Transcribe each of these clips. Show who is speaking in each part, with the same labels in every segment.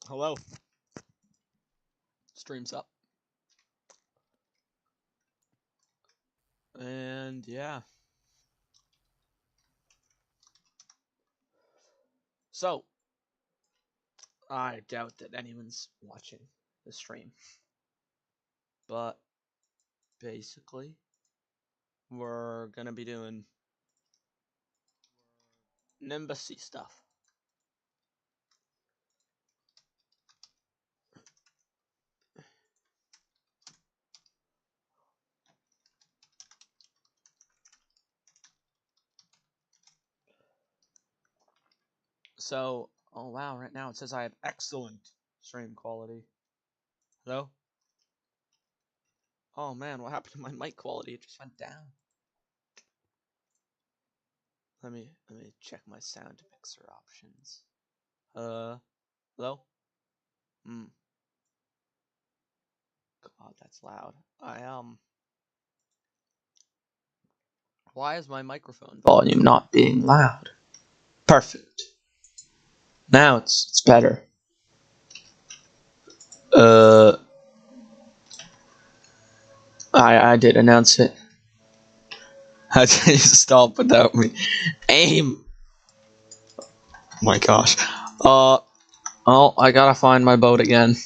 Speaker 1: Hello. Stream's up. And yeah. So, I doubt that anyone's watching the stream. But basically, we're gonna be doing Nimbus Sea stuff. So, oh wow, right now it says I have excellent stream quality. Hello? Oh man, what happened to my mic quality? It just went down. Let me check my sound mixer options. Hello? God, that's loud. Why is my microphone volume not being loud? Perfect. Now it's better. I did announce it. How can you stop without me? Aim! Oh my gosh. Oh, I gotta find my boat again.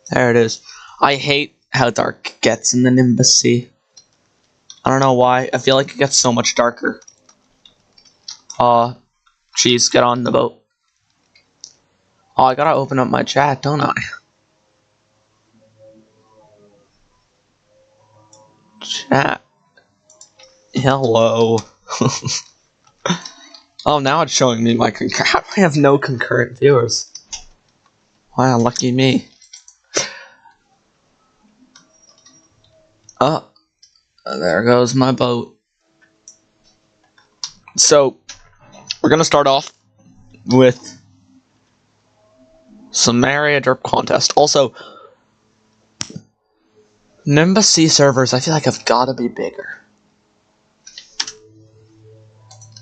Speaker 1: There it is. I hate how dark it gets in the Nimbus Sea. I don't know why. I feel like it gets so much darker. Jeez, get on the boat. Oh, I gotta open up my chat, don't I? Chat. Hello. Oh, now it's showing me my concurrent. I have no concurrent viewers. Wow, lucky me. Oh, there goes my boat. So, we're gonna start off with Sameria derp contest. Also, Nimbus Sea servers, I feel like have gotta be bigger.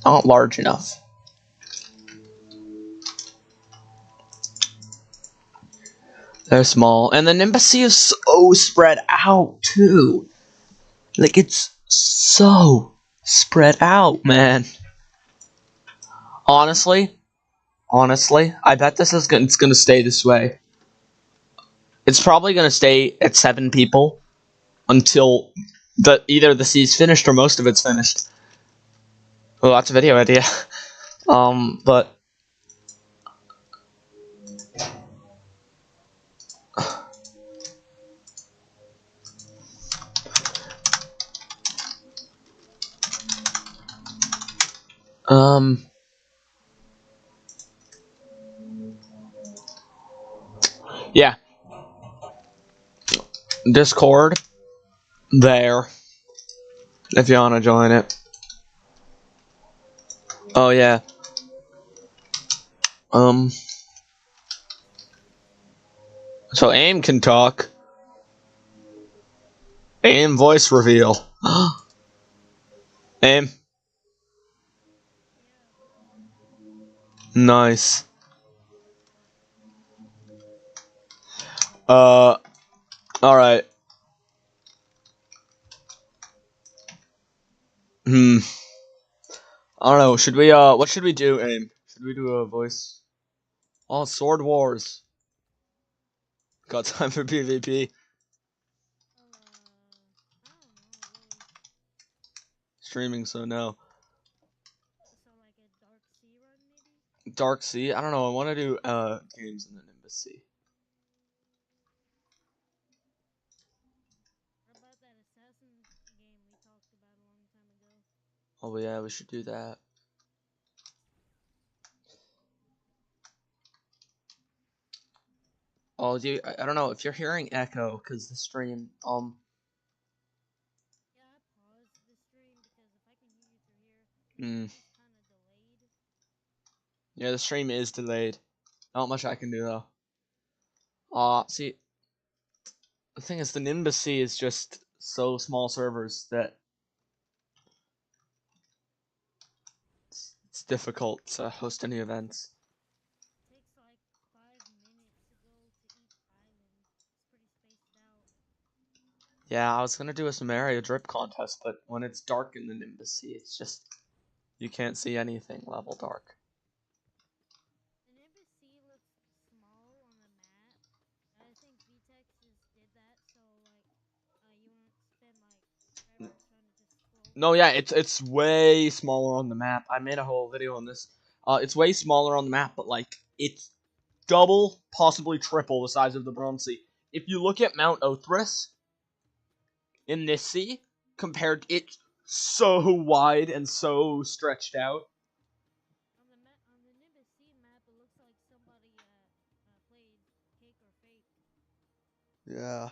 Speaker 1: Not large enough. They're small. And the Nimbus Sea is so spread out, too. Like, it's so spread out, man. Honestly, I bet it's gonna stay this way. It's probably gonna stay at 7 people until either the sea's finished or most of it's finished. Well, that's a video idea. But yeah. Discord there. If you wanna join it. Oh yeah. So AIM can talk. AIM voice reveal. AIM. Nice. Alright. I don't know, should we, what should we do, AIM? Should we do a voice? Oh, Sword Wars. Got time for PvP. Streaming, so no. Dark Sea? I don't know, I want to do, games in the Nimbus Sea. Oh yeah, we should do that. Oh, I don't know if you're hearing echo because the stream. Yeah, the stream is delayed. Not much I can do though. See, the thing is, the Nimbus Sea is just so small servers that it's difficult to host any events. Yeah, I was gonna do a Sameria drip contest, but when it's dark in the Nimbus Sea, it's just you can't see anything level dark.
Speaker 2: The Nimbus Sea looks small on the map. I think vetexes did that so like you won't spend like forever trying to just scroll
Speaker 1: No,
Speaker 2: through
Speaker 1: yeah,
Speaker 2: it.
Speaker 1: it's way smaller on the map. I made a whole video on this. It's way smaller on the map, but like it's double, possibly triple the size of the Bronze Sea. If you look at Mount Othris in this sea, compared, it's so wide and so stretched out.
Speaker 2: On the Nimbus Sea map, it looks like somebody played Cake or Fake.
Speaker 1: Yeah.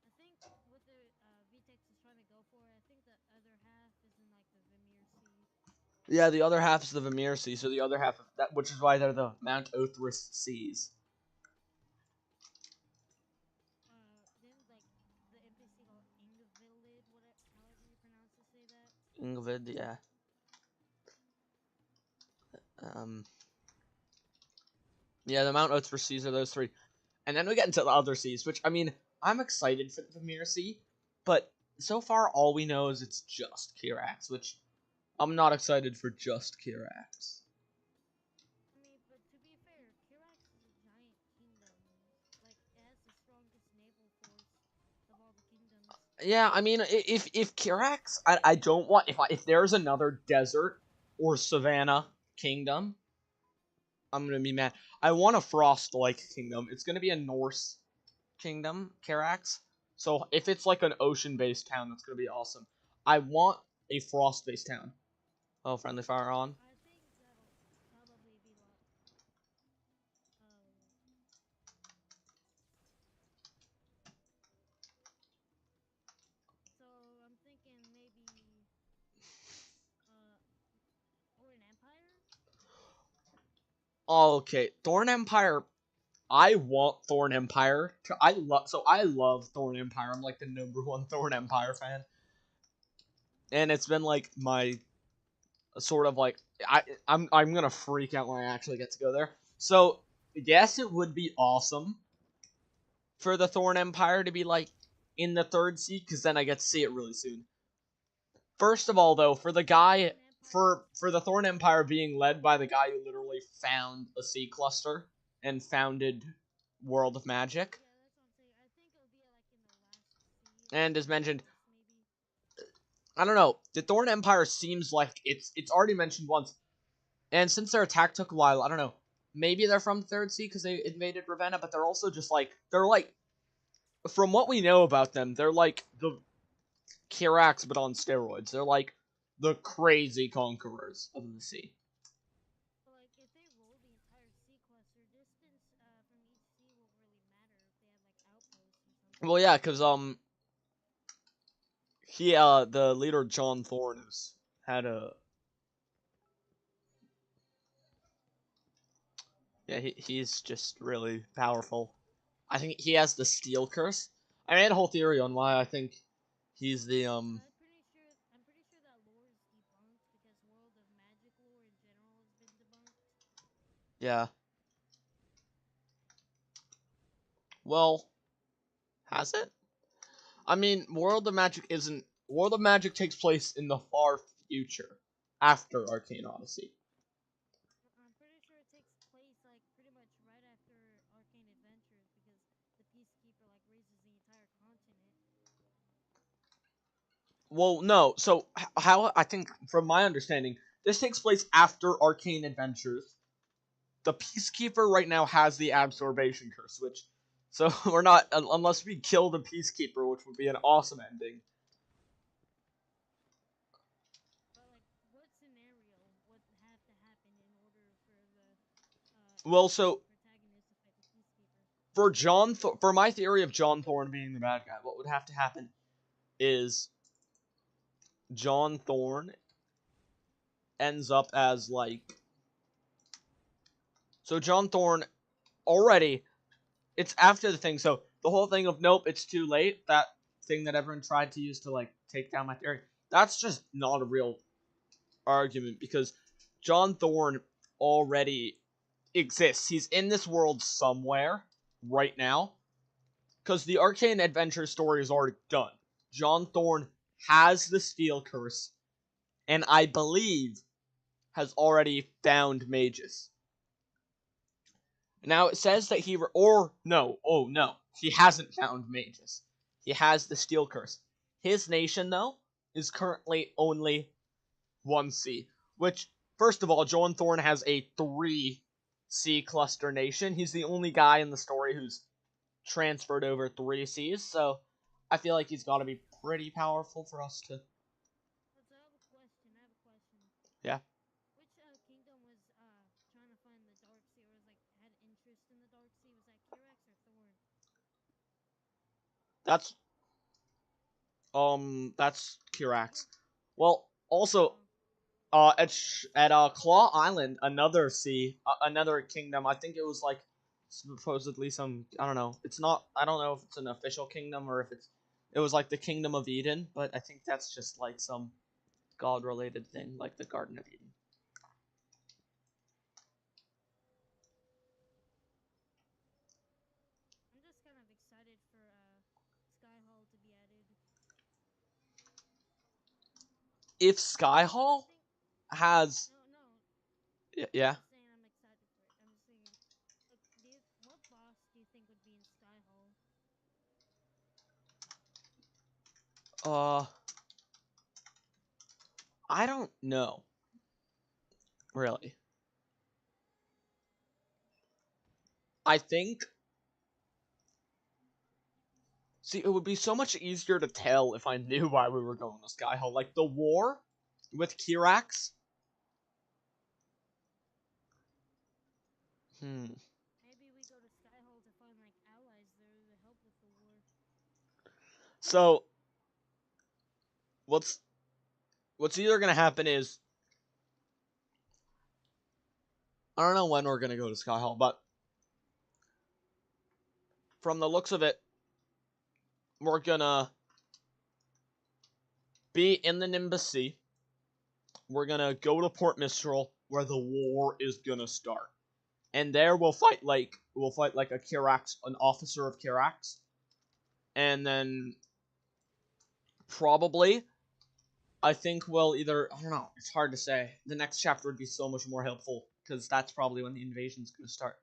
Speaker 2: I think what the VTEX is trying to go for, I think the other half is in like the Vimir Sea.
Speaker 1: Yeah, the other half is the Vimir Sea, so the other half of that, which is why they're the Mount Othris seas.
Speaker 2: Then like the NPC called Ingvilid, whatever, however you pronounce to say that.
Speaker 1: Ingvid, yeah. Um, yeah, the Mount Othris seas are those three. And then we get into the other seas, which, I mean, I'm excited for the Vimir Sea, but so far all we know is it's just Keraxe, which I'm not excited for just Keraxe.
Speaker 2: I mean, but to be fair, Keraxe is a giant kingdom. Like it has the strongest naval force of all the kingdoms.
Speaker 1: Yeah, I mean, if Keraxe, I don't want, if there's another desert or savannah kingdom, I'm gonna be mad. I want a frost-like kingdom. It's gonna be a Norse kingdom, Keraxe. So if it's like an ocean-based town, that's gonna be awesome. I want a frost-based town. Oh, friendly fire on.
Speaker 2: I think that'll probably be like, uh, so I'm thinking maybe, uh, or an empire.
Speaker 1: Okay, Thorn Empire. I want Thorn Empire. I love Thorn Empire. I'm like the #1 Thorn Empire fan, and it's been like my sort of like I'm gonna freak out when I actually get to go there. So yes, it would be awesome for the Thorn Empire to be like in the third seat, because then I get to see it really soon. First of all, though, for the guy
Speaker 2: Thorn Empire.
Speaker 1: for the Thorn Empire being led by the guy who literally found a sea cluster and founded World of Magic,
Speaker 2: Yeah, that's what I'm saying. I think it'll be like in the last sea or
Speaker 1: and as
Speaker 2: the
Speaker 1: mentioned,
Speaker 2: last maybe.
Speaker 1: I don't know, the Thorn Empire seems like it's already mentioned once, and since their attack took a while, I don't know. Maybe they're from the Third Sea because they invaded Ravenna, but they're also just like from what we know about them, they're like the Kerax but on steroids. They're like the crazy conquerors of the sea.
Speaker 2: But like, if they roll the entire sea cluster, distance from each sea won't really matter if they have like outposts or
Speaker 1: Well,
Speaker 2: something.
Speaker 1: yeah, because the leader John Thorne has had a yeah he's just really powerful. I think he has the steel curse. I made a whole theory on why I think he's the
Speaker 2: I'm pretty sure that lore is debunked because World of Magic lore in general has been debunked.
Speaker 1: yeah. Well, has it? I mean, World of Magic takes place in the far future after Arcane Odyssey.
Speaker 2: I'm pretty sure it takes place like pretty much right after Arcane Adventures because the Peacekeeper like raises the entire continent.
Speaker 1: Well, no. So how I think from my understanding, this takes place after Arcane Adventures. The Peacekeeper right now has the Absorption Curse, which so we're not unless we kill the Peacekeeper, which would be an awesome ending.
Speaker 2: But like, what scenario would have to happen in order for the
Speaker 1: Well, so
Speaker 2: protagonist to fight the Peacekeeper?
Speaker 1: For my theory of John Thorne being the bad guy, what would have to happen is John Thorne ends up as like so John Thorne already it's after the thing. So the whole thing of nope, it's too late. That thing that everyone tried to use to like take down my theory. That's just not a real argument because John Thorne already exists. He's in this world somewhere right now, because the Arcane Adventure story is already done. John Thorne has the Steel Curse, and I believe has already found mages. Now it says that he he hasn't found mages. He has the Steel Curse. His nation, though, is currently only 1C, which, first of all, John Thorne has a 3C cluster nation. He's the only guy in the story who's transferred over 3Cs, so I feel like he's got to be pretty powerful for us to...
Speaker 2: So I have a question.
Speaker 1: Yeah.
Speaker 2: Which kingdom was trying to find the Dark Sea, or was like had interest in the Dark Sea? Was that Keraxe or Thorn?
Speaker 1: That's Keraxe. Well, also,
Speaker 2: Oh,
Speaker 1: at Claw Island, another kingdom. I think it was like supposedly some. I don't know. It's not. I don't know if it's an official kingdom or if it was like the Kingdom of Eden. But I think that's just like some god-related thing, like the Garden of Eden.
Speaker 2: I'm just kind of excited for Skyhall to be added.
Speaker 1: If Skyhall has,
Speaker 2: No.
Speaker 1: yeah.
Speaker 2: I'm not saying I'm excited for it. I'm just saying, like, what boss do you think would be in Skyhall?
Speaker 1: I don't know, really. I think. See, it would be so much easier to tell if I knew why we were going to Skyhall. Like the war with Keraxe.
Speaker 2: Maybe we go to Skyhall to find like allies there to help with the war.
Speaker 1: So what's either gonna happen is I don't know when we're gonna go to Skyhall, but from the looks of it, we're gonna be in the Nimbus Sea. We're gonna go to Port Mistral, where the war is gonna start, and there we'll fight like a Keraxe, an officer of Keraxe, and then probably I think we'll either I don't know. It's hard to say. The next chapter would be so much more helpful because that's probably when the invasion's gonna start.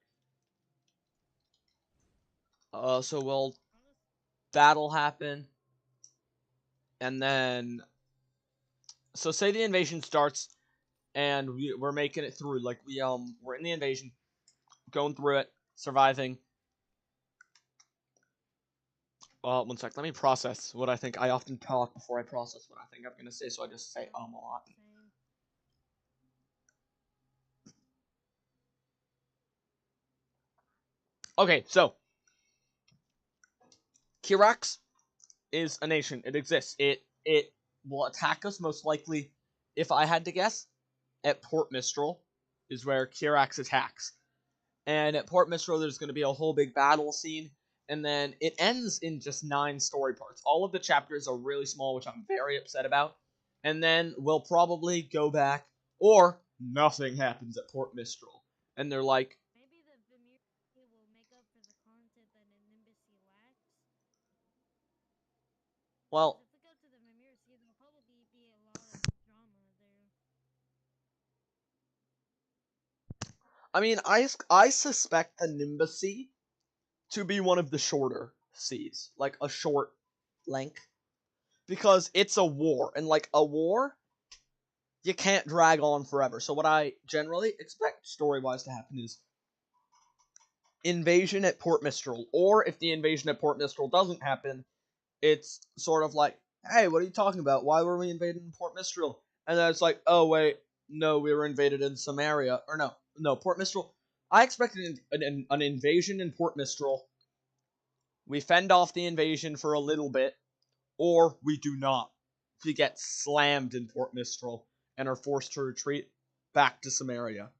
Speaker 1: So that'll happen, and then so say the invasion starts and we're making it through. Like we're in the invasion, going through it, surviving. One sec. Let me process what I think. I often talk before I process what I think I'm gonna say, so I just say a lot.
Speaker 2: Same.
Speaker 1: Okay, so Keraxe is a nation. It exists. It will attack us most likely, if I had to guess, at Port Mistral, is where Keraxe attacks. And at Port Mistral, there's going to be a whole big battle scene, and then it ends in just 9 story parts. All of the chapters are really small, which I'm very upset about. And then we'll probably go back, or nothing happens at Port Mistral. And they're like,
Speaker 2: Maybe the Vimir will make up for the content that Nimbus Sea lacks.
Speaker 1: well,
Speaker 2: If we go to the Vimir Sea, there'll probably be a lot of drama there.
Speaker 1: I mean, I suspect the Nimbus Sea to be one of the shorter seas, like a short length, because it's a war, and like a war, you can't drag on forever. So what I generally expect story-wise to happen is invasion at Port Mistral, or if the invasion at Port Mistral doesn't happen, it's sort of like, hey, what are you talking about? Why were we invaded in Port Mistral? And then it's like, oh wait, no, we were invaded in Sameria, or no, Port Mistral. I expected an invasion in Port Mistral. We fend off the invasion for a little bit, or we do not. We get slammed in Port Mistral and are forced to retreat back to Sameria.
Speaker 2: And,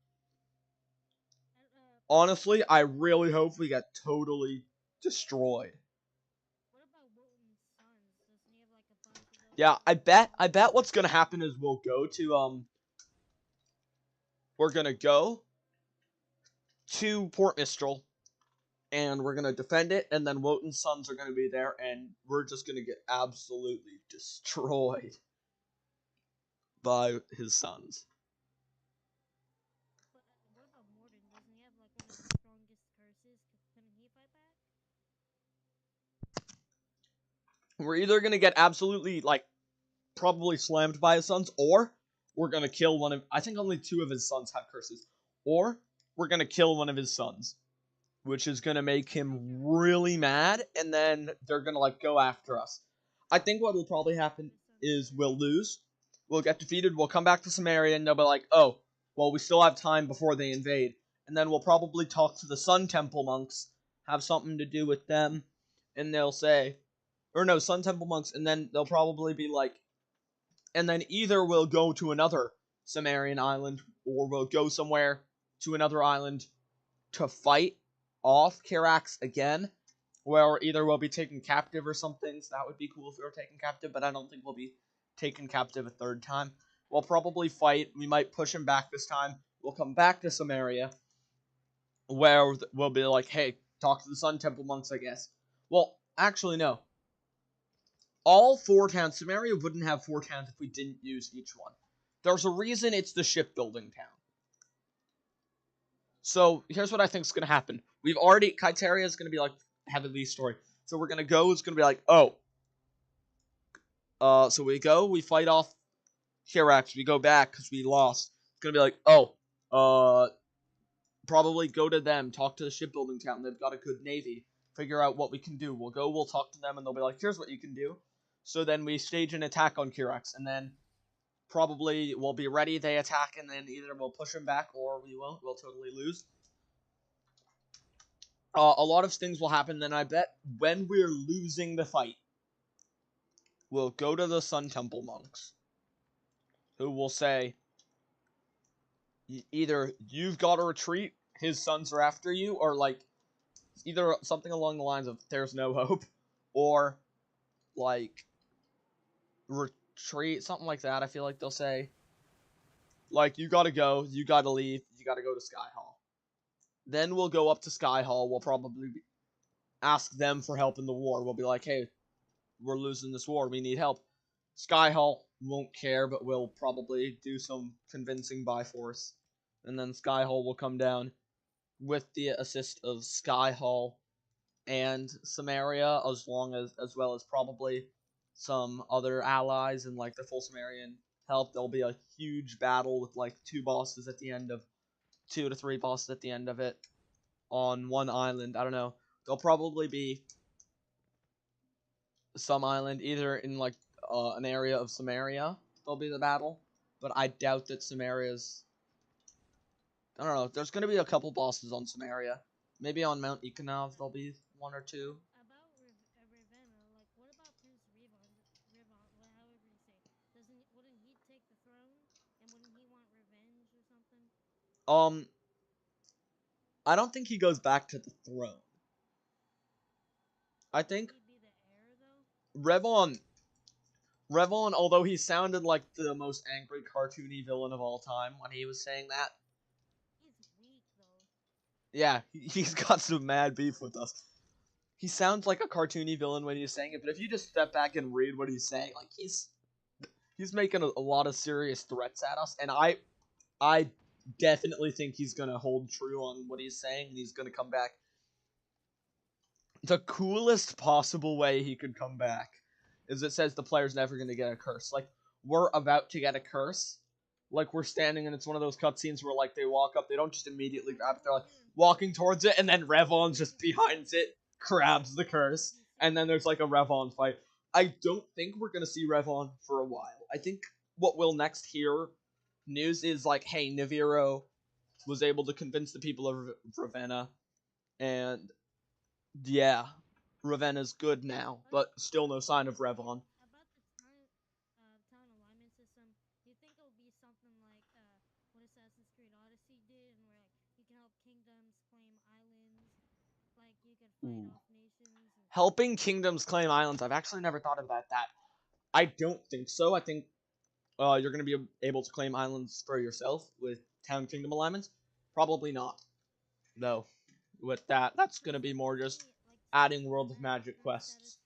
Speaker 1: Honestly, I really hope we get totally destroyed.
Speaker 2: what about Wotan's sons? Doesn't he have like a bunch of those?
Speaker 1: Yeah, I bet what's gonna happen is we're gonna go to Port Mistral, and we're gonna defend it, and then Wotan's sons are gonna be there, and we're just gonna get absolutely destroyed by his sons.
Speaker 2: But what about Morden? Doesn't he have like one of the strongest curses? Couldn't he fight back?
Speaker 1: We're either gonna get absolutely like probably slammed by his sons, or we're gonna kill one of. I think only 2 of his sons have curses, or we're gonna kill one of his sons, which is gonna make him really mad, and then they're gonna like go after us. I think what will probably happen is we'll lose, we'll get defeated, we'll come back to Sameria, and they'll be like, oh, well, we still have time before they invade, and then we'll probably talk to the Sun Temple monks, have something to do with them, and they'll say, or no, Sun Temple monks, and then they'll probably be like, and then either we'll go to another Samarian island, or we'll go somewhere to another island to fight off Keraxe again, where either we'll be taken captive or something, so that would be cool if we were taken captive, but I don't think we'll be taken captive a 3rd time. We'll probably fight, we might push him back this time, we'll come back to Sameria, where we'll be like, hey, talk to the Sun Temple monks, I guess. Well, actually, no. All 4 towns, Sameria wouldn't have 4 towns if we didn't use each one. There's a reason it's the shipbuilding town. So, here's what I think is going to happen. We've already, Kyteria is going to be like, have a lead story. So we're going to go, it's going to be like, oh. So we go, we fight off Keraxe, we go back because we lost. It's going to be like, oh, probably go to them, talk to the shipbuilding town, they've got a good navy, figure out what we can do. We'll go, we'll talk to them, and they'll be like, here's what you can do. So then we stage an attack on Keraxe, and then probably we'll be ready, they attack, and then either we'll push them back, or we won't, we'll totally lose. A lot of things will happen, then I bet when we're losing the fight, we'll go to the Sun Temple monks, who will say, either you've got to retreat, his sons are after you, or like, either something along the lines of there's no hope, or like retreat, something like that. I feel like they'll say, like, you gotta go, you gotta leave, you gotta go to Sky Hall. Then we'll go up to Sky Hall, we'll probably ask them for help in the war. We'll be like, hey, we're losing this war, we need help. Sky Hall won't care, but we'll probably do some convincing by force. And then Sky Hall will come down with the assist of Sky Hall and Sameria, as well as probably some other allies and like the full Samarian help. There'll be a huge battle with like 2 bosses at the end of 2 to 3 bosses at the end of it on one island. I don't know. There'll probably be some island either in like an area of Sameria. There'll be the battle, but I doubt that Samaria's. I don't know. There's gonna be a couple bosses on Sameria. Maybe on Mount Ikonov there'll be 1 or 2.
Speaker 2: About Ravenna, like what about Prince Rivon, however you say? Wouldn't he take the throne, and wouldn't he want revenge or something?
Speaker 1: Um, I don't think he goes back to the throne. I think
Speaker 2: Would he be the heir though?
Speaker 1: Revon, although he sounded like the most angry cartoony villain of all time when he was saying that.
Speaker 2: He's weak though.
Speaker 1: Yeah, he's got some mad beef with us. He sounds like a cartoony villain when he's saying it, but if you just step back and read what he's saying, like he's making a lot of serious threats at us, and I definitely think he's gonna hold true on what he's saying, and he's gonna come back the coolest possible way he could come back is it says the player's never going to get a curse. Like, we're about to get a curse. Like, we're standing and it's one of those cutscenes where, like, they walk up, they don't just immediately grab it, they're, like, walking towards it, and then Revon just behind it grabs the curse, and then there's, like, a Revon fight. I don't think we're going to see Revon for a while. I think what we'll next hear news is, like, hey, Naviro was able to convince the people of Ravenna, and yeah, Ravenna's good now, but still no sign of Revon.
Speaker 2: About the town alignment system, do you think it'll be something like what Assassin's Creed Odyssey did, and where like you can help kingdoms claim islands, like you can fight
Speaker 1: Ooh.
Speaker 2: off nations?
Speaker 1: Helping kingdoms claim islands, I've actually never thought about that. I don't think so. I think you're going to be able to claim islands for yourself with town kingdom alignments. Probably not, though. with that. That's
Speaker 2: But
Speaker 1: gonna be more just
Speaker 2: see, like
Speaker 1: adding
Speaker 2: on the
Speaker 1: World of
Speaker 2: map,
Speaker 1: Magic
Speaker 2: current status,
Speaker 1: quests.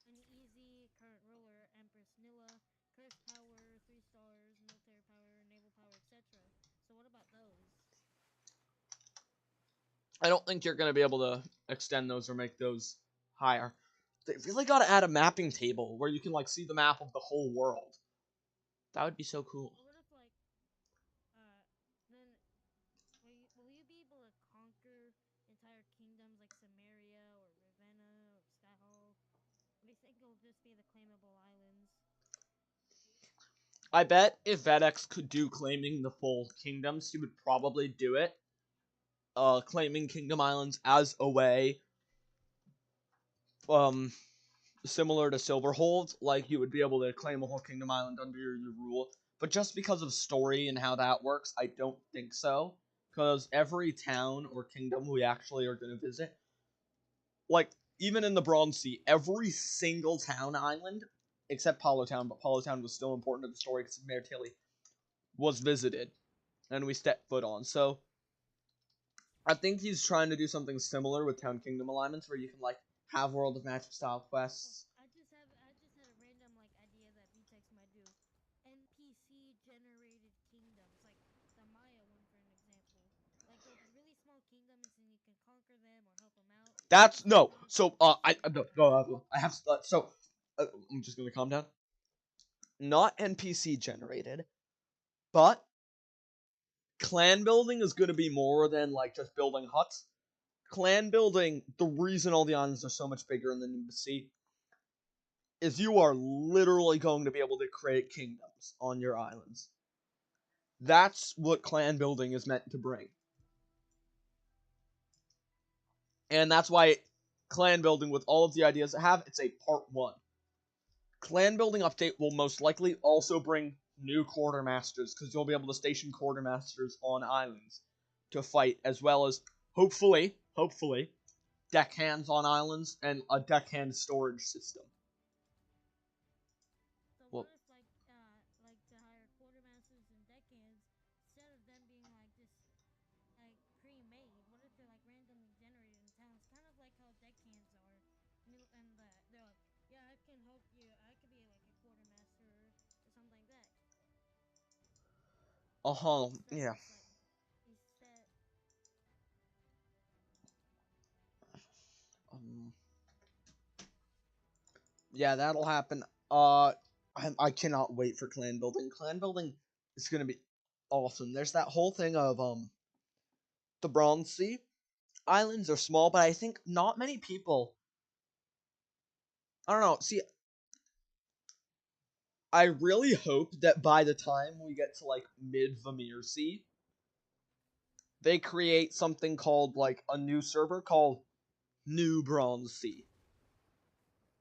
Speaker 2: uneasy, current ruler, Empress Nilla, curse power, 3 stars, military power, naval power, etc. So what about those?
Speaker 1: I don't think you're gonna be able to extend those or make those higher. They really gotta add a mapping table where you can like see the map of the whole world. That would be so cool.
Speaker 2: Or what if like, then will you be able to conquer entire kingdoms like Sameria or Ravenna or Skyhall? What do you think will just be the claimable islands?
Speaker 1: I bet if Vetex could do claiming the full kingdoms, he would probably do it. Claiming Kingdom Islands as a way, um, similar to Silverhold, like you would be able to claim a whole Kingdom Island under your rule. But just because of story and how that works, I don't think so. Because every town or kingdom we actually are going to visit, like even in the Bronze Sea, every single town island, except Palo Town, but Palo Town was still important to the story because of Mayor Tilly, was visited and we stepped foot on. So I think he's trying to do something similar with Town Kingdom alignments where you can like have World of Magic style
Speaker 2: Oh,
Speaker 1: quests.
Speaker 2: I just had a random like idea that VTEX might do. NPC generated kingdoms, like the Maya one for an example. Like they'll be really small kingdoms and you can conquer them or help them out.
Speaker 1: That's
Speaker 2: Just like
Speaker 1: no. So
Speaker 2: non-NPC
Speaker 1: no,
Speaker 2: kingdoms.
Speaker 1: I have I'm just gonna calm down. Not NPC generated, but clan building is gonna be more than like just building huts. Clan building, the reason all the islands are so much bigger in the Nimbus Sea is you are literally going to be able to create kingdoms on your islands. That's what clan building is meant to bring. And that's why clan building, with all of the ideas it have, it's a part 1. Clan building update will most likely also bring new quartermasters, because you'll be able to station quartermasters on islands to fight, as well as hopefully deckhands on islands and a deckhand storage system.
Speaker 2: So what
Speaker 1: Well,
Speaker 2: if like to hire quartermasters and deckhands instead of them being like just like pre-made? What if they're like randomly generated in towns, kind of like how deckhands are, and they're like, yeah, I can help you. I could be like a quartermaster or something like that instead of
Speaker 1: yeah.
Speaker 2: just like these set.
Speaker 1: Um, yeah, that'll happen. I cannot wait for clan building. Clan building is gonna be awesome. There's that whole thing of the Bronze Sea. Islands are small, but I think not many people. I don't know. See, I really hope that by the time we get to like mid Vimir Sea, they create something called like a new server called New Bronze Sea,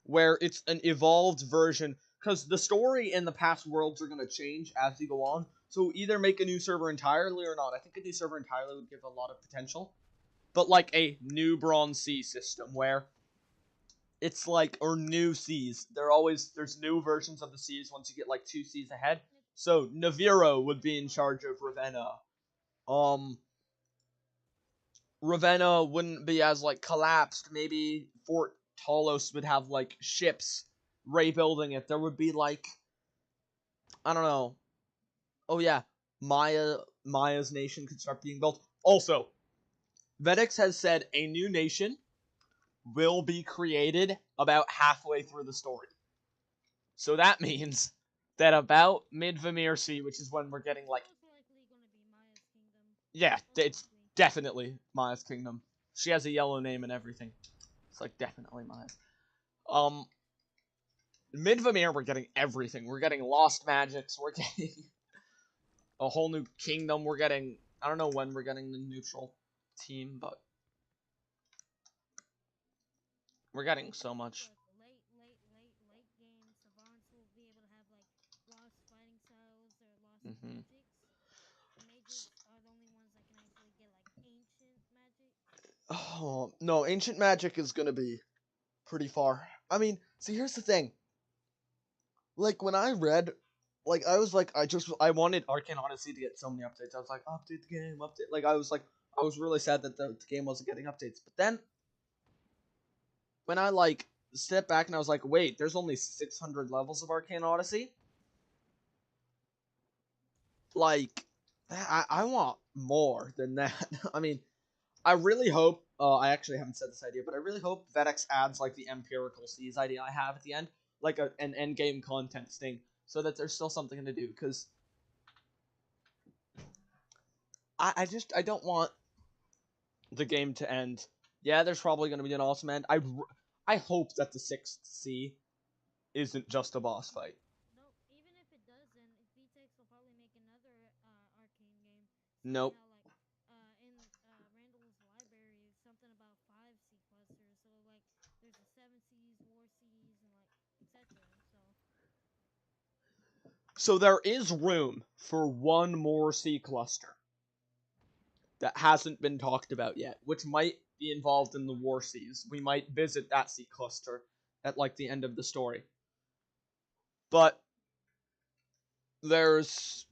Speaker 1: where it's an evolved version. Because the story in the past worlds are going to change as you go on. So either make a new server entirely or not. I think a new server entirely would give a lot of potential. But like a new Bronze Sea system where it's like, or new seas. There's new versions of the seas once you get like 2 seas ahead. So Naviro would be in charge of Ravenna. Um, Ravenna wouldn't be as like collapsed. Maybe Fort Talos would have like ships rebuilding it. There would be like, I don't know. Oh yeah, Maya's nation could start being built. Also, Vetex has said a new nation will be created about halfway through the story. So that means that about mid Vimir Sea, which is when we're getting
Speaker 2: It's
Speaker 1: like,
Speaker 2: most likely gonna be Maya's kingdom.
Speaker 1: yeah,
Speaker 2: Most
Speaker 1: it's
Speaker 2: likely.
Speaker 1: definitely Maya's kingdom. She has a yellow name and everything. It's like definitely Maya's. Um, mid Vimir, we're getting everything. We're getting lost magics. We're getting a whole new kingdom. We're getting, I don't know when we're getting the neutral team, but we're getting so
Speaker 2: I think
Speaker 1: much.
Speaker 2: like late game savants will be able to have like lost fighting styles or lost
Speaker 1: Hmm.
Speaker 2: magics. The mages are the only ones that can actually get like ancient magic.
Speaker 1: Oh no, ancient magic is gonna be pretty far. I mean, see, here's the thing. Like when I read, like I was like, I wanted Arcane Odyssey to get so many updates. I was like, update the game, update. Like I was like, I was really sad that the game wasn't getting updates. But then, when I like stepped back and I was like, wait, there's only 600 levels of Arcane Odyssey. Like, I want more than that. I mean, I really hope. I actually haven't said this idea, but I really hope vetex adds like the empirical seas idea I have at the end, like an end game content thing, so that there's still something to do. Because I don't want the game to end. Yeah, there's probably going to be an awesome end. I hope that the sixth sea isn't just a boss fight.
Speaker 2: No, even if it doesn't, VTech will probably make another arcane game. Saying
Speaker 1: Nope.
Speaker 2: how like in Randall's library is something about 5 sea clusters. So like there's the 7 seas, war seas, and like etc. So
Speaker 1: So there is room for one more sea cluster that hasn't been talked about yet, which might be involved in the war seas. We might visit that sea cluster at like the end of the story. But there's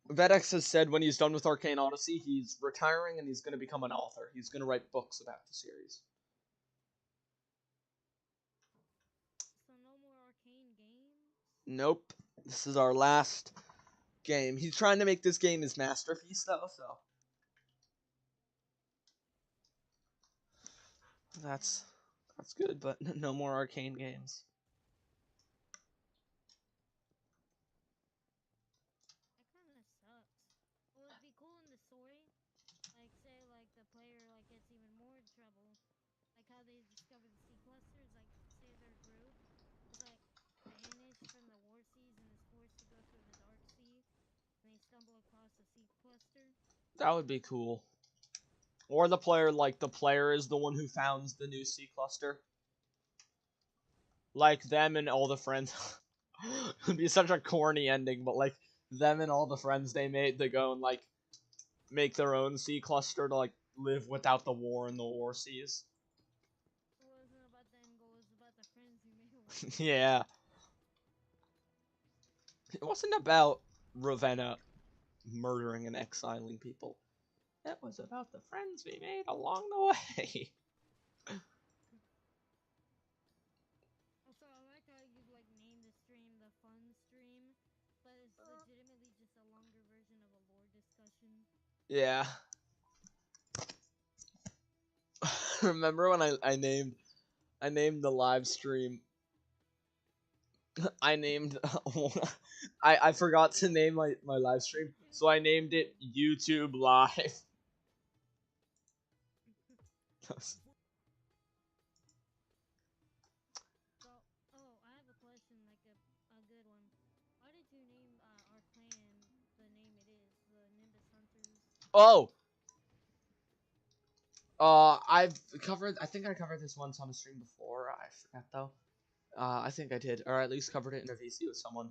Speaker 1: vetex has said when he's done with Arcane Odyssey, he's retiring and he's going to become an author. He's going to write books about the series.
Speaker 2: no more arcane games.
Speaker 1: Nope. This is our last game. He's trying to make this game his masterpiece, though, so that's good, but no more Arcane games.
Speaker 2: That kind of sucks. Well, it'd be cool in the story. Like say like the player like gets even more in trouble. Like how they discover the sea clusters. Like say their group is like banished from the war seas and is forced to go through the dark sea, and they stumble across a sea cluster.
Speaker 1: That would be cool. Or the player is the one who founds the new sea cluster. Like them and all the friends. It would be such a corny ending, but like them and all the friends they made, they go and like make their own sea cluster to like live without the war in the war seas.
Speaker 2: It wasn't about the end goal, it was about the friends who made along the way.
Speaker 1: Yeah. It wasn't about Ravenna murdering and exiling people. It was about the friends we made along the way.
Speaker 2: Also, I like how you like name the stream the fun stream, but it's legitimately just a longer version of a lore discussion.
Speaker 1: Yeah. Remember when I named the live stream I named I forgot to name my live stream, so I named it YouTube Live.
Speaker 2: So, oh, I have a question, like a good one. Why did you name our clan the name it is, the Nimbus Hunters?
Speaker 1: Oh, I think I covered this once on a stream before. I forgot though. I think I did, or at least covered it in a VC with someone.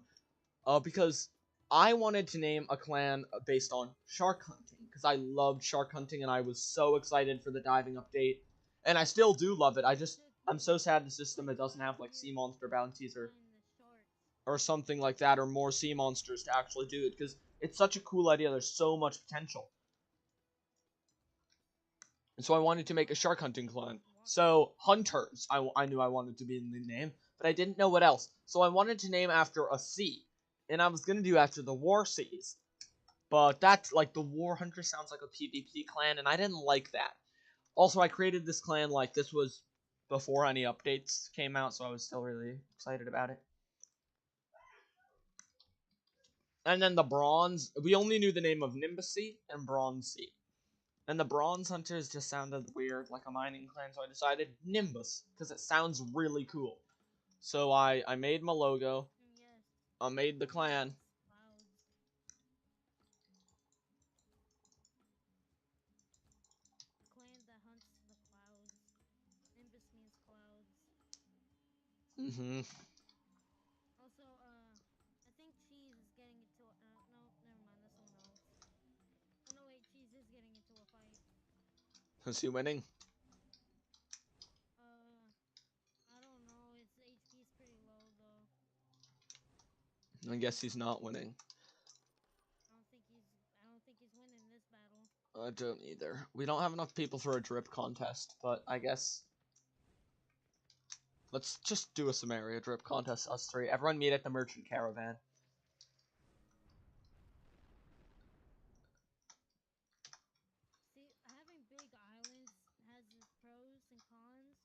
Speaker 1: Because I wanted to name a clan based on shark hunting, because I loved shark hunting and I was so excited for the diving update, and I still do love it. I'm so sad the system it doesn't have like sea monster bounties or something like that, or more sea monsters to actually do it, because it's such a cool idea. There's so much potential. And so I wanted to make a shark hunting clan. So Hunters, I knew I wanted to be in the name, but I didn't know what else. So I wanted to name after a sea, and I was gonna do after the war seas. But that's like the War Hunter sounds like a PvP clan, and I didn't like that. Also, I created this clan like this was before any updates came out, so I was still really excited about it. And then the Bronze, we only knew the name of Nimbus Sea and Bronze Sea. And the Bronze Hunters just sounded weird, like a mining clan, so I decided Nimbus, because it sounds really cool. So I made my logo,
Speaker 2: Yes.
Speaker 1: I made the clan.
Speaker 2: Clouds. A clan that hunts the clouds. Nimbus means clouds.
Speaker 1: Mm-hmm.
Speaker 2: Also, I think Cheese is getting into. No, never mind. That's someone else. Oh no, wait. Cheese is getting into a fight.
Speaker 1: Is he winning?
Speaker 2: Uh, I don't know. Its HP is pretty low though.
Speaker 1: I guess he's not winning.
Speaker 2: I don't think he's. I don't think he's winning this battle.
Speaker 1: I don't either. We don't have enough people for a drip contest, but I guess let's just do a Sameria drip contest, us three. Everyone meet at the merchant caravan.
Speaker 2: See, having big islands has its pros and cons.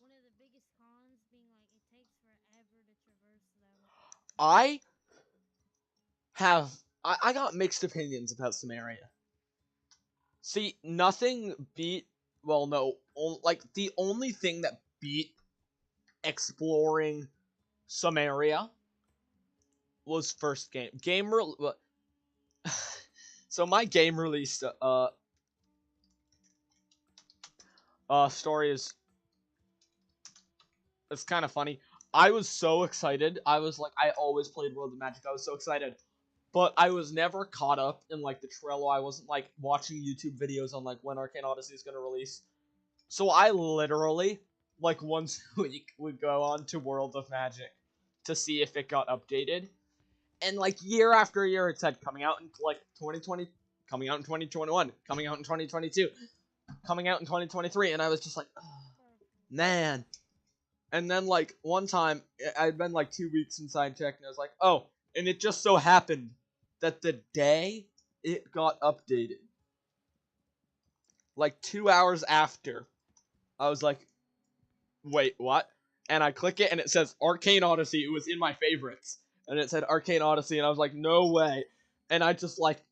Speaker 2: One of the biggest cons being like it takes forever to traverse them.
Speaker 1: I I got mixed opinions about Sameria. See, nothing beat, well, no, like, the only thing that beat exploring Sameria was first game. So my game release, story is, it's kind of funny. I was so excited. I was like, I always played World of Magic. I was so excited. But I was never caught up in, like, the Trello. I wasn't, like, watching YouTube videos on, like, when Arcane Odyssey is going to release. So I literally, like, once a week would go on to World of Magic to see if it got updated. And, like, year after year it said coming out in, like, 2020, coming out in 2021, coming out in 2022, coming out in 2023. And I was just like, oh, man. And then, like, one time, I'd been, like, 2 weeks since I checked, and I was like, oh, and it just so happened that the day it got updated, like, 2 hours after, I was like, wait, what? And I click it, and it says Arcane Odyssey. It was in my favorites. And it said Arcane Odyssey, and I was like, no way. And I just, like,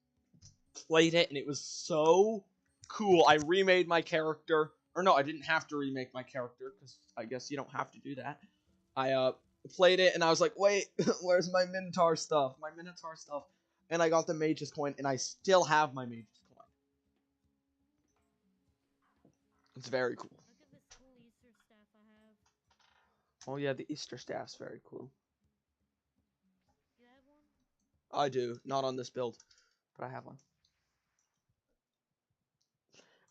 Speaker 1: played it, and it was so cool. I remade my character. Or no, I didn't have to remake my character, because I guess you don't have to do that. I played it, and I was like, wait, where's my Minotaur stuff? My Minotaur stuff. And I got the Mage's Coin, and I still have my Mage's Coin. It's very cool.
Speaker 2: Look at this cool Easter staff I have.
Speaker 1: Oh yeah, the Easter staff's very cool.
Speaker 2: You have one?
Speaker 1: I do. Not on this build, but I have one.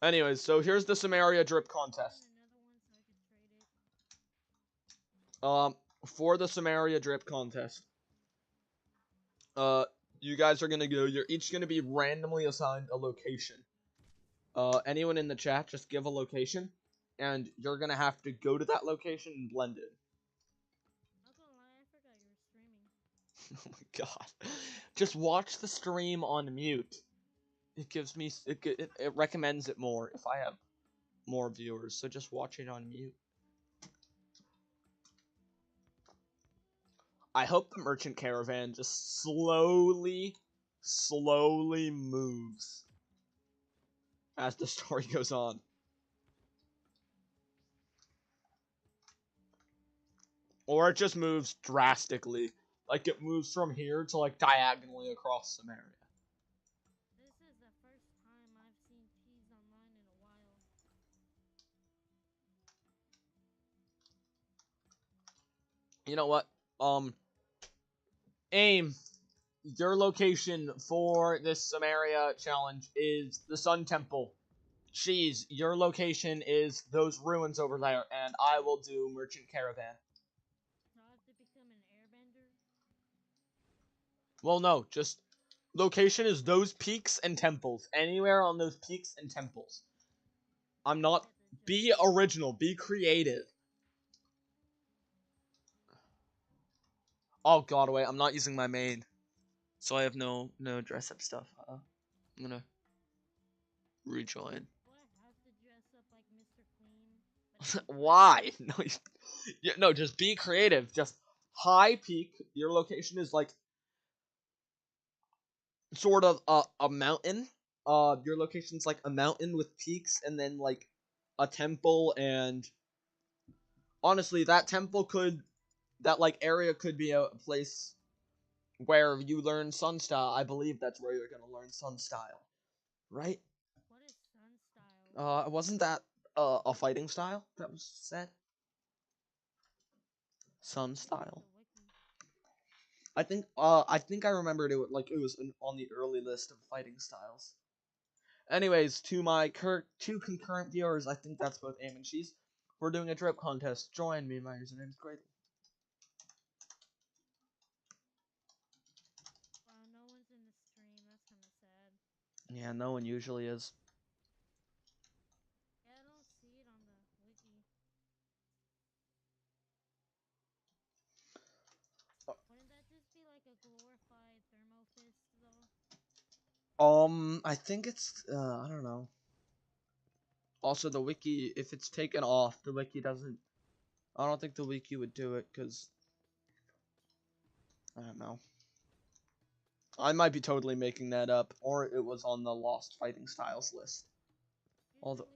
Speaker 1: Anyways, so here's the Sameria drip contest.
Speaker 2: Another one so I could trade it.
Speaker 1: For the Sameria drip contest, you guys are gonna go. You're each gonna be randomly assigned a location. Anyone in the chat, just give a location, and you're gonna have to go to that location and blend it.
Speaker 2: Not gonna lie, I forgot you were streaming.
Speaker 1: Oh my god! Just watch the stream on mute. It gives me it recommends it more if I have more viewers. So just watch it on mute. I hope the merchant caravan just slowly moves as the story goes on. Or it just moves drastically. Like it moves from here to like diagonally across Sameria.
Speaker 2: This is the first time I've seen peas online in a while.
Speaker 1: You know what? Aim. Your location for this Sameria challenge is the Sun Temple. Cheese, your location is those ruins over there, and I will do Merchant Caravan.
Speaker 2: So I have to become an airbender?
Speaker 1: Well, no, just location is those peaks and temples. Anywhere on those peaks and temples. I'm not. Be original. Be creative. Oh god, wait. I'm not using my main, so I have no dress up stuff. I'm gonna rejoin.
Speaker 2: Do I have to dress up like Mr. Clean?
Speaker 1: Why? No, just be creative. Just high peak. Your location is like sort of a mountain. Your location's like a mountain with peaks, and then like a temple, and honestly, that like area could be a place where you learn sun style. I believe that's where you're gonna learn sun style, right?
Speaker 2: What is sun style?
Speaker 1: Wasn't that a fighting style that was said? Sun style. I think I remembered it like it was on the early list of fighting styles. Anyways, to my two concurrent viewers, I think that's both Aim and Cheese. We're doing a drip contest. Join me. My username's Cradle.
Speaker 2: Wow, no one's in the stream. That's kind of sad.
Speaker 1: Yeah, no one usually is. I think it's I don't know. Also, the wiki, if it's taken off, the wiki doesn't. I don't think the wiki would do it because I don't know. I might be totally making that up, or it was on the lost fighting styles list. Although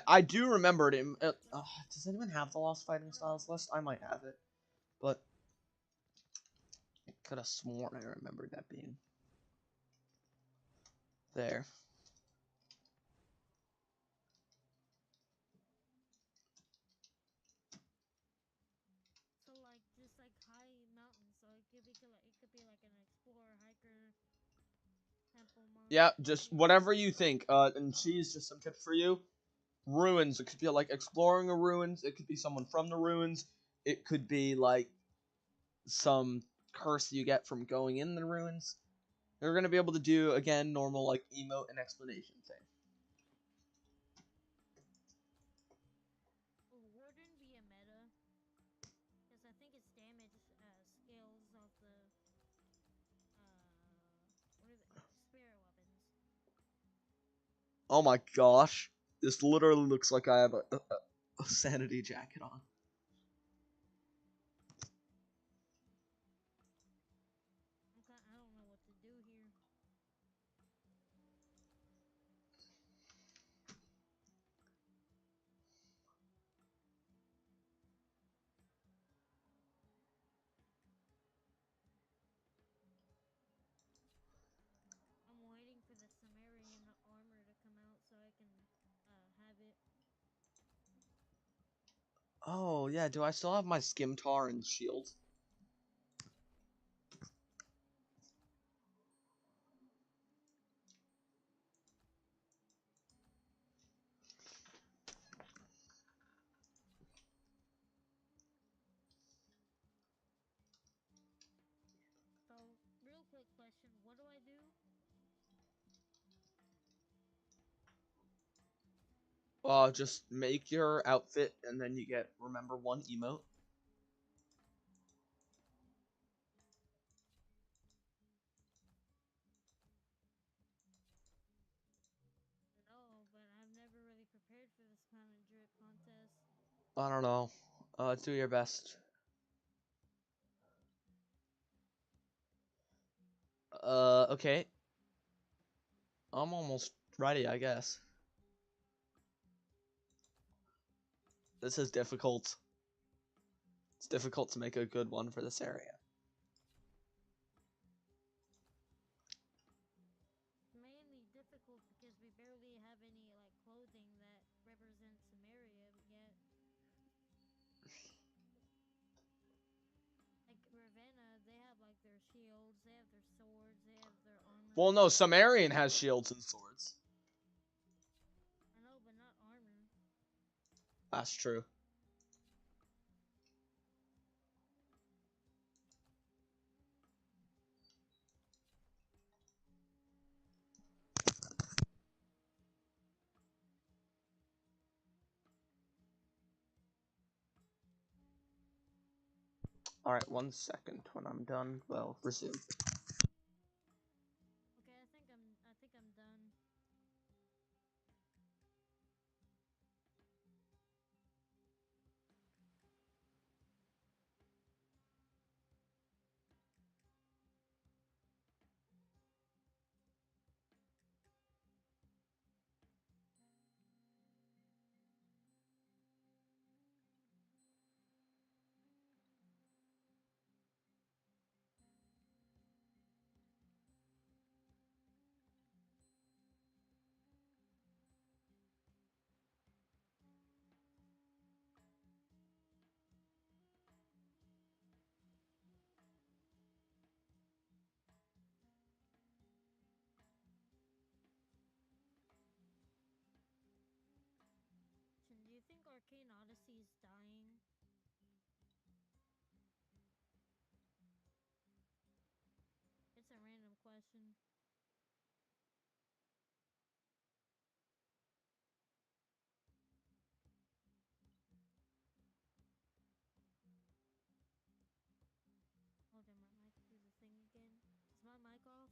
Speaker 1: I do remember it. Does anyone have the lost fighting styles list? I might have it, but I could have sworn I remembered that being there.
Speaker 2: So like just like high mountains, so it could be like an explorer, hiker, temple monk.
Speaker 1: Yeah, just whatever you think. And she's just some tips for you. Ruins. It could be like exploring a ruins. It could be someone from the ruins. It could be like some curse you get from going in the ruins. You're gonna be able to do again normal like emote and explanation thing.
Speaker 2: Will warden be a meta? Because I think its damage scales off the what are the spirit weapons.
Speaker 1: Oh my gosh, this literally looks like I have a sanity jacket on.
Speaker 2: I don't know what to do here. I'm waiting for the Samarian armor to come out so I can have it.
Speaker 1: Oh yeah, do I still have my skimtar and shield?
Speaker 2: So, real quick question, what do I do?
Speaker 1: Just make your outfit and then you get remember one emote.
Speaker 2: No, but I've never really prepared for this kind of drip contest.
Speaker 1: I don't know. Do your best. Okay. I'm almost ready, I guess. This is difficult. It's difficult to make a good one for this area.
Speaker 2: It's mainly difficult because we barely have any like clothing that represents Sameria yet. Like Ravenna, they have like their shields, they have their swords, they have their armor.
Speaker 1: Well, no, Sumerian has shields and swords.
Speaker 2: I know, but not armor.
Speaker 1: That's true. Alright, 1 second. When I'm done, well, resume.
Speaker 2: Okay, I think I'm done. Do you think Arcane Odyssey is dying? It's a random question. Oh, did my mic do the thing again? Is my mic off?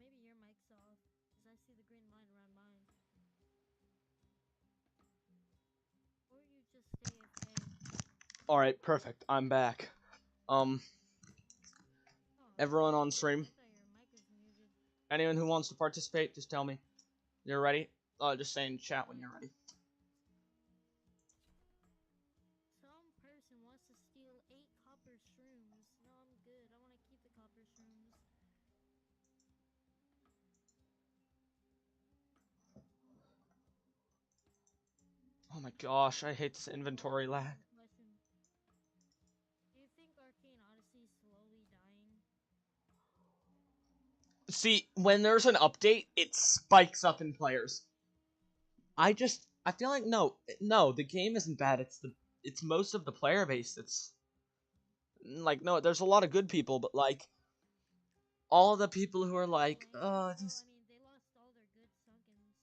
Speaker 2: maybe your mic's off, cause I see the green line around mine. Or you just stay AFK.
Speaker 1: Alright, perfect. I'm back.
Speaker 2: Oh,
Speaker 1: Everyone on stream.
Speaker 2: I thought your mic was muted.
Speaker 1: Anyone who wants to participate, just tell me. You're ready? Just say in chat when you're ready.
Speaker 2: Some person wants to steal 8 copper shrooms. No, I'm good. I want to keep the copper shrooms.
Speaker 1: Oh my gosh, I hate this inventory lag.
Speaker 2: Question. Do you think Arcane Odyssey is slowly dying?
Speaker 1: See, when there's an update, it spikes up in players. I feel like no, the game isn't bad. It's most of the player base. It's like no, there's a lot of good people, but like all the people who are like, just.
Speaker 2: I mean, they lost all their good sunkens.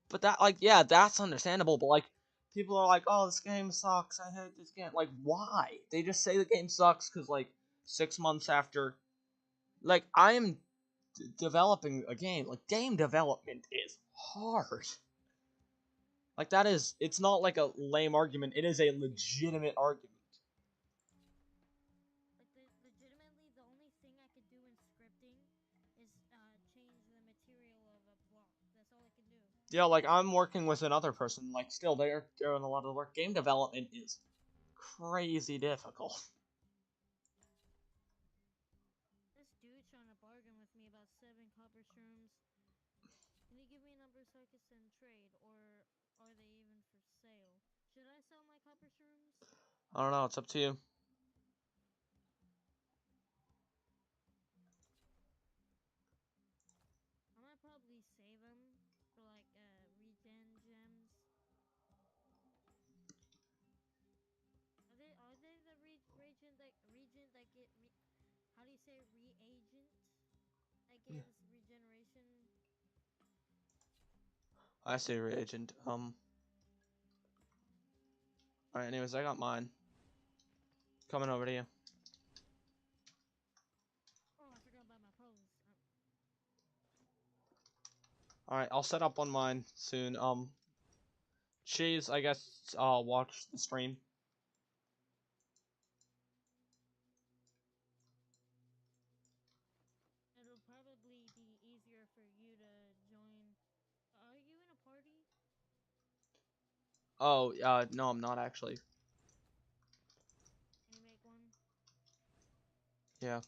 Speaker 1: But that, like, yeah, that's understandable. But like, people are like, oh, this game sucks. I hate this game. Like, why? They just say the game sucks because like 6 months after, like, I am developing a game. Like, game development is hard. Like, that is, it's not like a lame argument. It is a legitimate argument.
Speaker 2: Like, legitimately, the only thing I could do in scripting is change the material of a block. That's all I can do.
Speaker 1: Yeah, like, I'm working with another person. Like, still, they're doing a lot of the work. Game development is crazy difficult.
Speaker 2: This dude trying to bargain with me about 7 copper shrooms. Can you give me a number so I can send trade, or are they even for sale? Should I sell my copper shrooms?
Speaker 1: I don't know. It's up to you.
Speaker 2: I might probably save them for like regen gems. Are they the region that get how do you say reagent that gives regeneration?
Speaker 1: I say reagent. Alright, anyways, I got mine. Coming over to you.
Speaker 2: Oh, I forgot about my pose.
Speaker 1: Alright, I'll set up on mine soon. Cheese, I guess I'll watch the stream.
Speaker 2: It'll probably be easier for you to join. Are you in a party?
Speaker 1: Oh, no, I'm not actually.
Speaker 2: Can you make one?
Speaker 1: Yeah.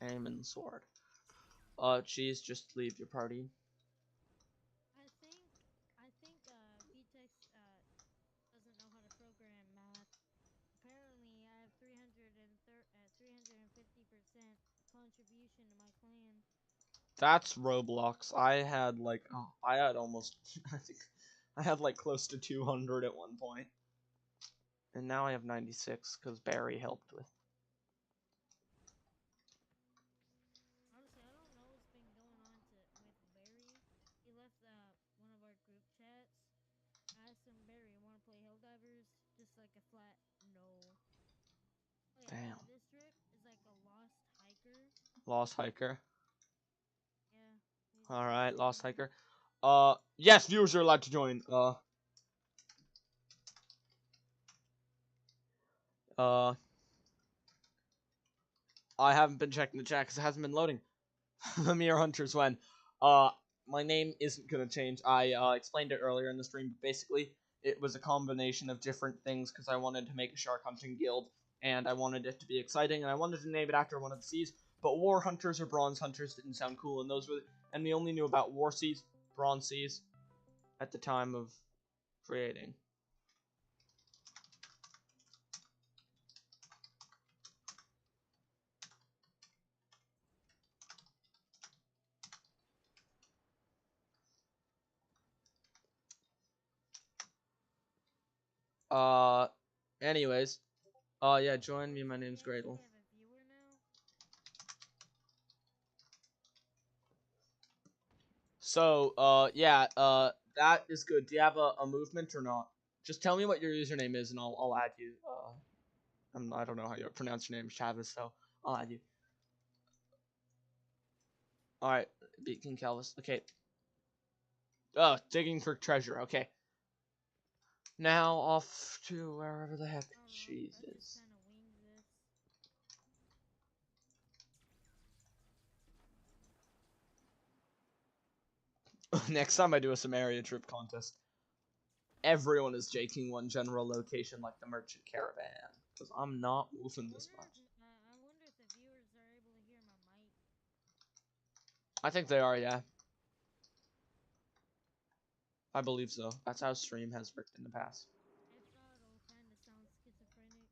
Speaker 1: Aim and sword. Cheese, just leave your party.
Speaker 2: I think Vetex doesn't know how to program math. Apparently, I have 350% contribution to my clan.
Speaker 1: That's Roblox. I had like, I had almost, I think, I had like close to 200 at one point. And now I have 96 because Barry helped with.
Speaker 2: Honestly, I don't know what's been going on with Barry. He left one of our group chats. I asked him, Barry, want to play Helldivers? Just like a flat no. Oh yeah,
Speaker 1: Damn.
Speaker 2: this trip is like a lost hiker.
Speaker 1: Lost Hiker.
Speaker 2: Yeah.
Speaker 1: Alright, Lost Hiker. Yes, viewers are allowed to join. I haven't been checking the chat because it hasn't been loading. Vimir Hunters when. My name isn't gonna change. I explained it earlier in the stream, but basically it was a combination of different things because I wanted to make a shark hunting guild and I wanted it to be exciting and I wanted to name it after one of the seas. But War Hunters or Bronze Hunters didn't sound cool, and we only knew about War Seas, Bronze Seas, at the time of creating. Anyways, yeah, join me. My name's Gradle.
Speaker 2: Have a viewer now?
Speaker 1: So, yeah, that is good. Do you have a movement or not? Just tell me what your username is, and I'll add you. I don't know how you pronounce your name, Travis. So I'll add you. All right, Beacon Calvis. Okay. Oh, digging for treasure. Okay. Now off to wherever the heck
Speaker 2: I don't know.
Speaker 1: cheese
Speaker 2: I just
Speaker 1: is.
Speaker 2: kind of winged this.
Speaker 1: Next time I do a Sameria trip contest, everyone is jaking one general location like the merchant caravan. Because I'm not moving this much.
Speaker 2: I wonder if the viewers are able to hear my mic.
Speaker 1: I think they are, yeah. I believe so. That's how stream has worked in the past.
Speaker 2: If not, it'll kind of sound schizophrenic.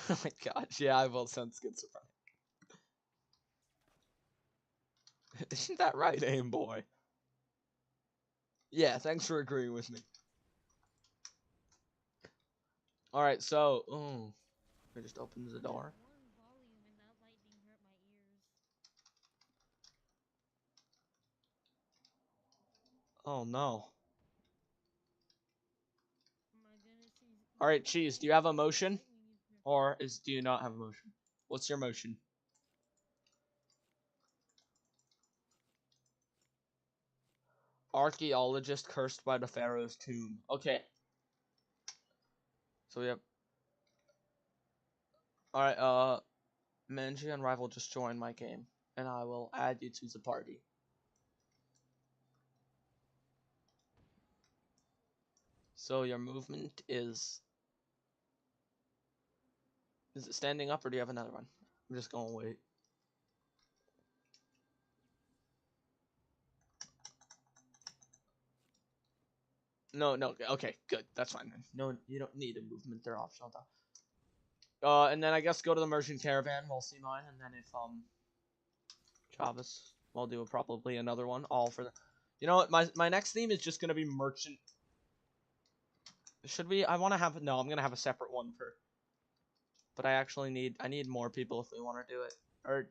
Speaker 1: Oh my gosh, yeah, I will sound schizophrenic. Isn't that right, aim boy? Yeah, thanks for agreeing with me. Alright, so, I just opened the door.
Speaker 2: One volume and that lightning hurt my ears.
Speaker 1: Oh no.
Speaker 2: Oh my goodness,
Speaker 1: Alright, Cheese, do you have a motion?
Speaker 2: lightning is
Speaker 1: Or do you not have a motion? What's your motion? Archaeologist cursed by the pharaoh's tomb. Okay. So we have. Alright, Manji and Rival just joined my game. And I will add you to the party. So your movement is. Is it standing up or do you have another one? I'm just gonna wait. No, okay, good. That's fine. No, you don't need a movement. They're optional though. And then I guess go to the merchant caravan. We'll see mine, and then if Travis, we'll do probably another one. All for the. You know what? My next theme is just gonna be merchant. Should we? I want to have no. I'm gonna have a separate one for. But I need more people if we want to do it. Or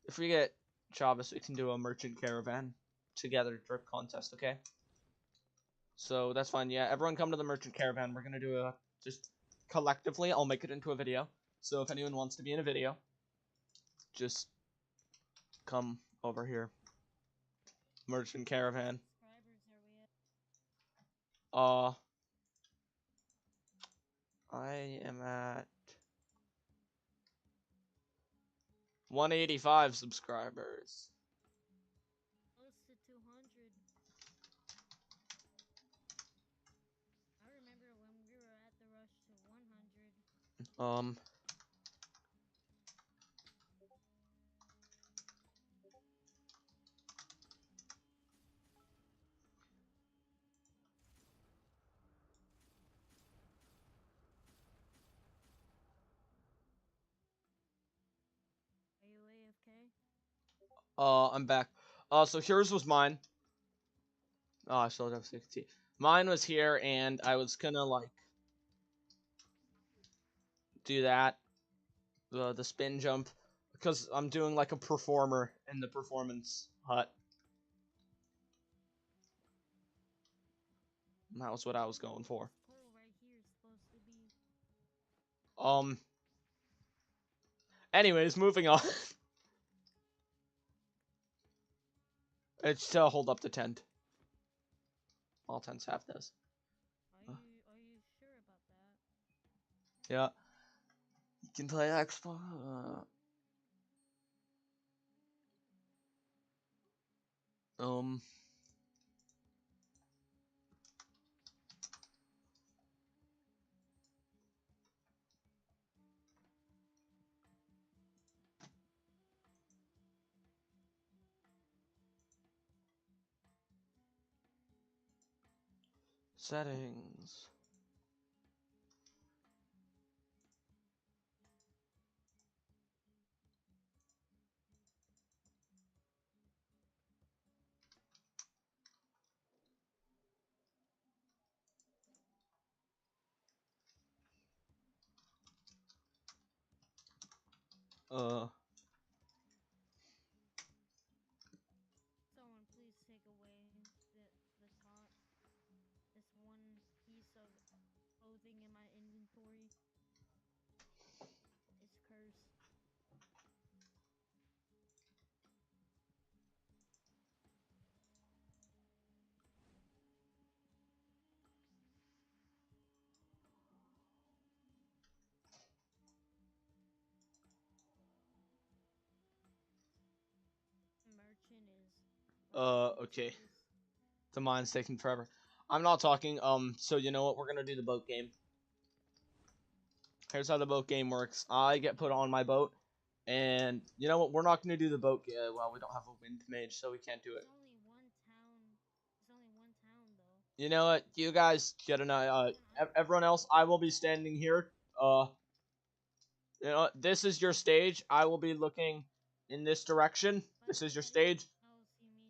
Speaker 1: if we get Travis, we can do a merchant caravan together drip contest. Okay. So that's fine. Yeah, everyone come to the merchant caravan. We're gonna do a just collectively. I'll make it into a video. So if anyone wants to be in a video, just come over here. Merchant caravan.
Speaker 2: subscribers are we at?
Speaker 1: Uh, I am at 185 subscribers.
Speaker 2: Close to 200. I remember when we were at the rush to 100.
Speaker 1: Um,
Speaker 2: Are you AFK?
Speaker 1: I'm back. So here's was mine. Oh, I still have 60. Mine was here, and I was gonna like do that, the spin jump, because I'm doing like a performer in the performance hut. And that was what I was going for.
Speaker 2: This pole right here is supposed to be.
Speaker 1: Um. Anyways, moving on. It's to hold up the tent. All tents have this.
Speaker 2: Are you sure about that?
Speaker 1: Yeah. You can play Xbox. Um. Settings. Uh.
Speaker 2: Someone please piece of clothing in my inventory. It's cursed. Merchant is.
Speaker 1: Okay. The mine's taking forever. I'm not talking. So you know what? We're gonna do the boat game. Here's how the boat game works. I get put on my boat, and you know what? We're not gonna do the boat. Well, we don't have a wind mage, so we can't do it.
Speaker 2: It's only one town. It's only one town though.
Speaker 1: You know what? You guys get an everyone else. I will be standing here. You know, this is your stage. I will be looking in this direction. This is your stage.
Speaker 2: Oh, so you mean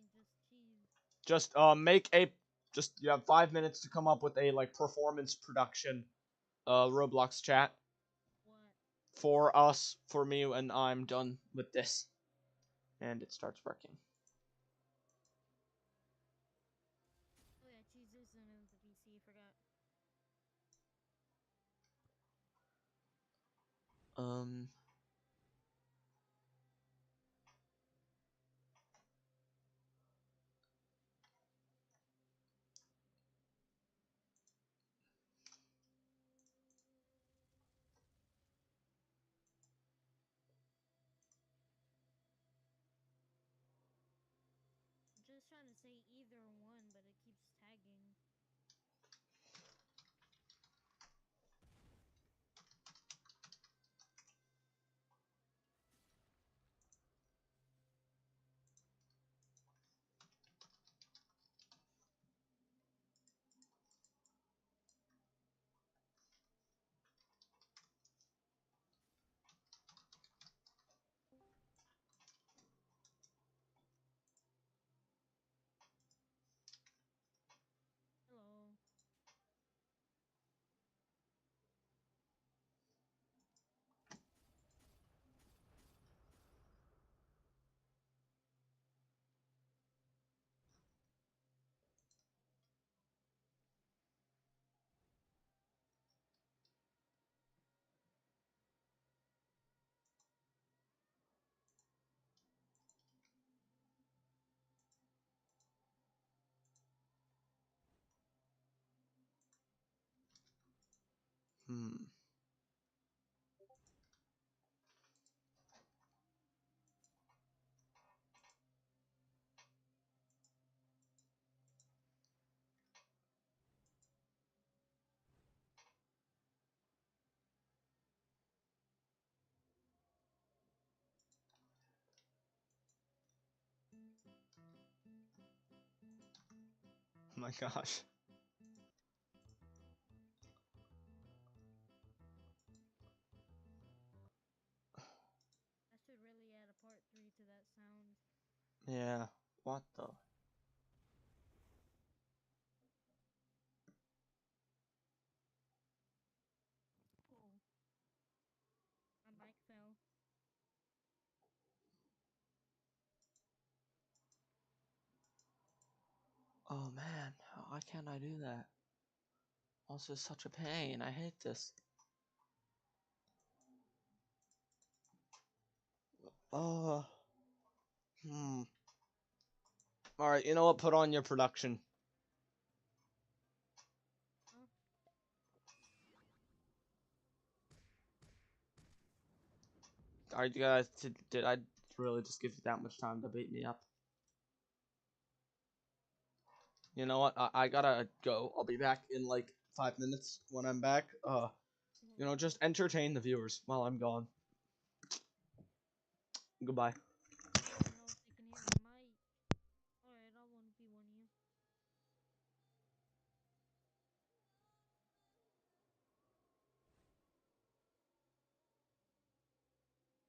Speaker 2: just cheese?
Speaker 1: Just make a. Just you have 5 minutes to come up with a like performance production, Roblox chat.
Speaker 2: What?
Speaker 1: For us, for me, and I'm done with this. And it starts working.
Speaker 2: Oh yeah, cheese is in the PC. Forgot.
Speaker 1: Um.
Speaker 2: I'm just trying to say either one, but it keeps tagging. Hello.
Speaker 1: Hmm. Oh my gosh.
Speaker 2: I should really add a part 3 to that sound.
Speaker 1: Yeah. What the?
Speaker 2: Cool. My bike fell.
Speaker 1: Oh man, why can't I do that? Also, such a pain. I hate this. Oh. Hmm. All right. You know what? Put on your production.
Speaker 2: Huh?
Speaker 1: Are you guys? Did I really just give you that much time to beat me up? You know what? I gotta go. I'll be back in like 5 minutes. When I'm back, you know, just entertain the viewers while I'm gone. Goodbye.
Speaker 2: I don't know if they can hear my mic. Alright, I'll 1v1 you.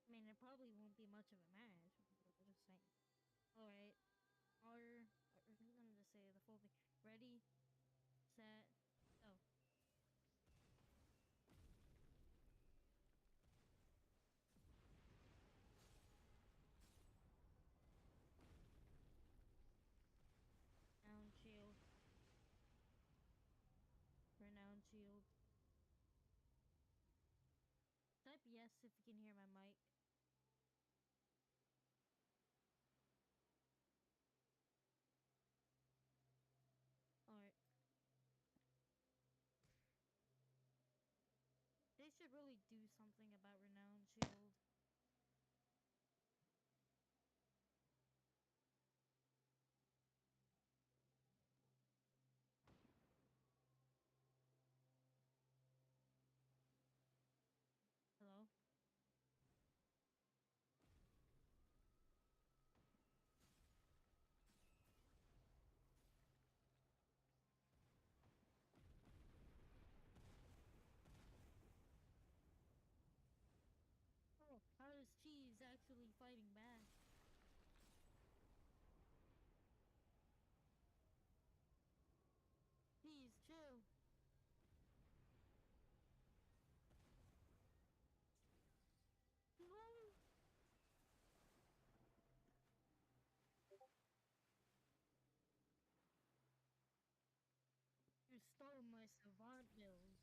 Speaker 2: I mean, it probably won't be much of a match. I'm just saying. Alright. I'm gonna just say the full thing. Ready, set, go. Down, shield. For now, yes if you can hear my mic. Alright. They should really do something about Renown Shield. Hello? Oh, how is Cheese actually fighting back? Cheese, chill. No! You stole my savant build.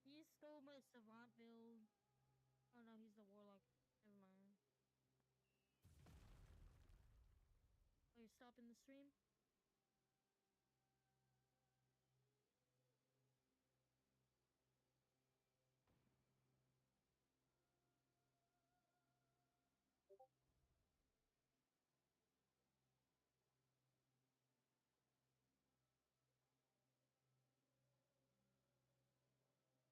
Speaker 2: You stole my savant build. Oh no, he's the warlock. Never mind. Oh, you're stopping the stream?